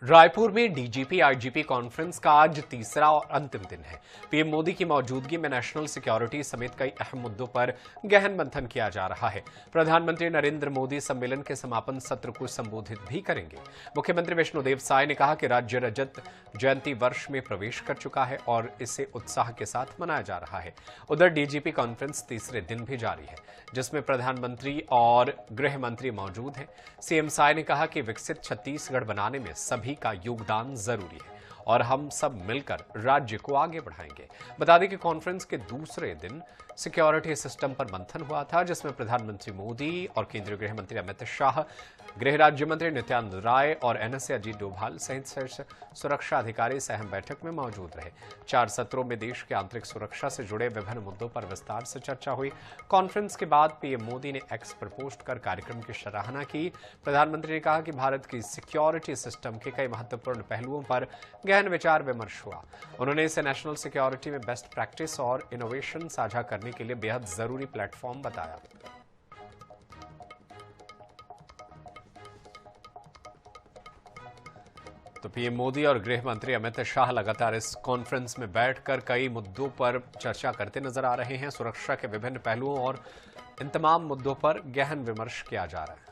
रायपुर में DGP IGP conference का आज तीसरा और अंतिम दिन है। पीएम मोदी की मौजूदगी में नेशनल सिक्योरिटी समेत कई अहम मुद्दों पर गहन मंथन किया जा रहा है। प्रधानमंत्री नरेंद्र मोदी सम्मेलन के समापन सत्र को संबोधित भी करेंगे। मुख्यमंत्री विष्णुदेव साय ने कहा कि राज्य रजत जयंती वर्ष में प्रवेश कर चुका है और इसे उत्साह के साथ मनाया जा रहा है। उधर डीजीपी कॉन्फ्रेंस तीसरे दिन भी जारी है, जिसमें प्रधानमंत्री और गृह मंत्री मौजूद हैं। सीएम साय ने कहा कि विकसित छत्तीसगढ़ बनाने में सभी का योगदान जरूरी है और हम सब मिलकर राज्य को आगे बढ़ाएंगे। बता दें कि कॉन्फ्रेंस के दूसरे दिन सिक्योरिटी सिस्टम पर मंथन हुआ था, जिसमें प्रधानमंत्री मोदी और केंद्रीय गृह मंत्री अमित शाह, गृह राज्य मंत्री नित्यानंद राय और एनएसए अजीत डोभाल सहित शीर्ष सुरक्षा अधिकारी इस अहम बैठक में मौजूद रहे। 4 सत्रों में देश की आंतरिक सुरक्षा से जुड़े विभिन्न मुद्दों पर विस्तार से चर्चा हुई। कॉन्फ्रेंस के बाद पीएम मोदी ने एक्स पर पोस्ट कर कार्यक्रम की सराहना की। प्रधानमंत्री ने कहा कि भारत की सिक्योरिटी सिस्टम के कई महत्वपूर्ण पहलुओं पर गहन विचार विमर्श हुआ। उन्होंने इसे नेशनल सिक्योरिटी में बेस्ट प्रैक्टिस और इनोवेशन साझा करने के लिए बेहद जरूरी प्लेटफॉर्म बताया। तो पीएम मोदी और गृह मंत्री अमित शाह लगातार इस कॉन्फ्रेंस में बैठकर कई मुद्दों पर चर्चा करते नजर आ रहे हैं। सुरक्षा के विभिन्न पहलुओं और इन तमाम मुद्दों पर गहन विमर्श किया जा रहा है।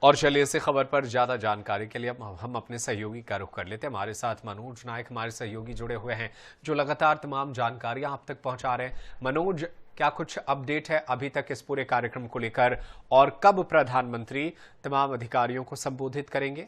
और चलिए इसी खबर पर ज्यादा जानकारी के लिए हम अपने सहयोगी का रुख कर लेते हैं। हमारे साथ मनोज नायक हमारे सहयोगी जुड़े हुए हैं, जो लगातार तमाम जानकारियां आप तक पहुंचा रहे हैं। मनोज, क्या कुछ अपडेट है अभी तक इस पूरे कार्यक्रम को लेकर और कब प्रधानमंत्री तमाम अधिकारियों को संबोधित करेंगे?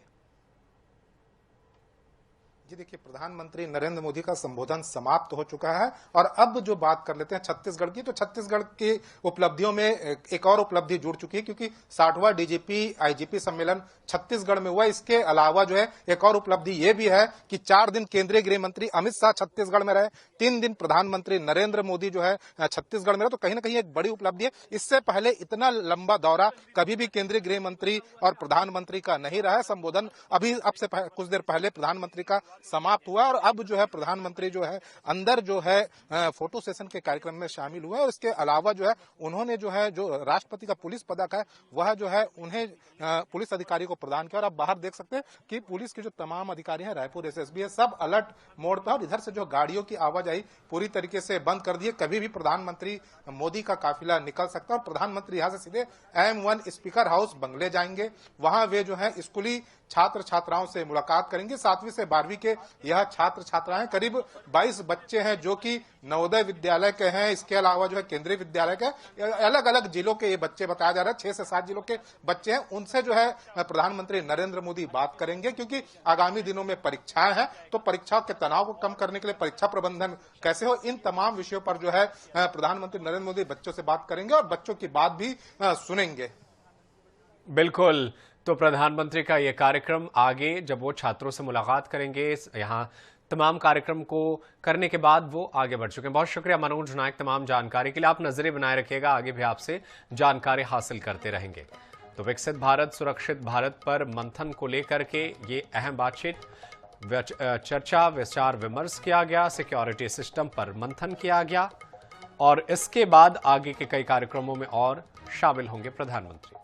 जी देखिए, प्रधानमंत्री नरेंद्र मोदी का संबोधन समाप्त हो चुका है और अब जो बात कर लेते हैं छत्तीसगढ़ की, तो छत्तीसगढ़ की उपलब्धियों में एक और उपलब्धि जुड़ चुकी है, क्योंकि 60वां डीजीपी आईजीपी सम्मेलन छत्तीसगढ़ में हुआ। इसके अलावा जो है एक और उपलब्धि ये भी है कि 4 दिन केंद्रीय गृह मंत्री अमित शाह छत्तीसगढ़ में रहे, 3 दिन प्रधानमंत्री नरेंद्र मोदी जो है छत्तीसगढ़ में रहे। तो कहीं ना कहीं एक बड़ी उपलब्धि है। इससे पहले इतना लंबा दौरा कभी भी केंद्रीय गृह मंत्री और प्रधानमंत्री का नहीं रहा है। संबोधन अभी अब से कुछ देर पहले प्रधानमंत्री का समाप्त हुआ और अब जो है प्रधानमंत्री जो है अंदर जो है फोटो सेशन के कार्यक्रम में शामिल हुए। और इसके अलावा जो है उन्होंने जो है जो राष्ट्रपति का पुलिस पदक है वह जो है उन्हें पुलिस अधिकारी को प्रदान किया। और आप बाहर देख सकते हैं कि पुलिस के जो तमाम अधिकारी हैं, रायपुर एसएसबी है, सब अलर्ट मोड पर। और इधर से जो गाड़ियों की आवाजाही पूरी तरीके से बंद कर दी है। कभी भी प्रधानमंत्री मोदी का काफिला निकल सकता है। और प्रधानमंत्री यहां से सीधे M1 स्पीकर हाउस बंगले जाएंगे। वहां वे जो है स्कूली छात्र छात्राओं से मुलाकात करेंगे। 7वीं से 12वीं के यह छात्र छात्राएं, करीब 22 बच्चे हैं जो कि नवोदय विद्यालय के हैं। इसके अलावा जो है केंद्रीय विद्यालय के अलग अलग जिलों के ये बच्चे बताया जा रहा है, 6 से 7 जिलों के बच्चे हैं। उनसे जो है प्रधानमंत्री नरेंद्र मोदी बात करेंगे, क्योंकि आगामी दिनों में परीक्षाएं हैं। तो परीक्षाओं के तनाव को कम करने के लिए परीक्षा प्रबंधन कैसे हो, इन तमाम विषयों पर जो है प्रधानमंत्री नरेंद्र मोदी बच्चों से बात करेंगे और बच्चों की बात भी सुनेंगे। बिल्कुल, तो प्रधानमंत्री का यह कार्यक्रम आगे जब वो छात्रों से मुलाकात करेंगे, यहाँ तमाम कार्यक्रम को करने के बाद वो आगे बढ़ चुके हैं। बहुत शुक्रिया मनोज नायक तमाम जानकारी के लिए। आप नजरें बनाए रखिएगा, आगे भी आपसे जानकारी हासिल करते रहेंगे। तो विकसित भारत सुरक्षित भारत पर मंथन को लेकर के ये अहम बातचीत, चर्चा, विचार विमर्श किया गया। सिक्योरिटी सिस्टम पर मंथन किया गया और इसके बाद आगे के कई कार्यक्रमों में और शामिल होंगे प्रधानमंत्री।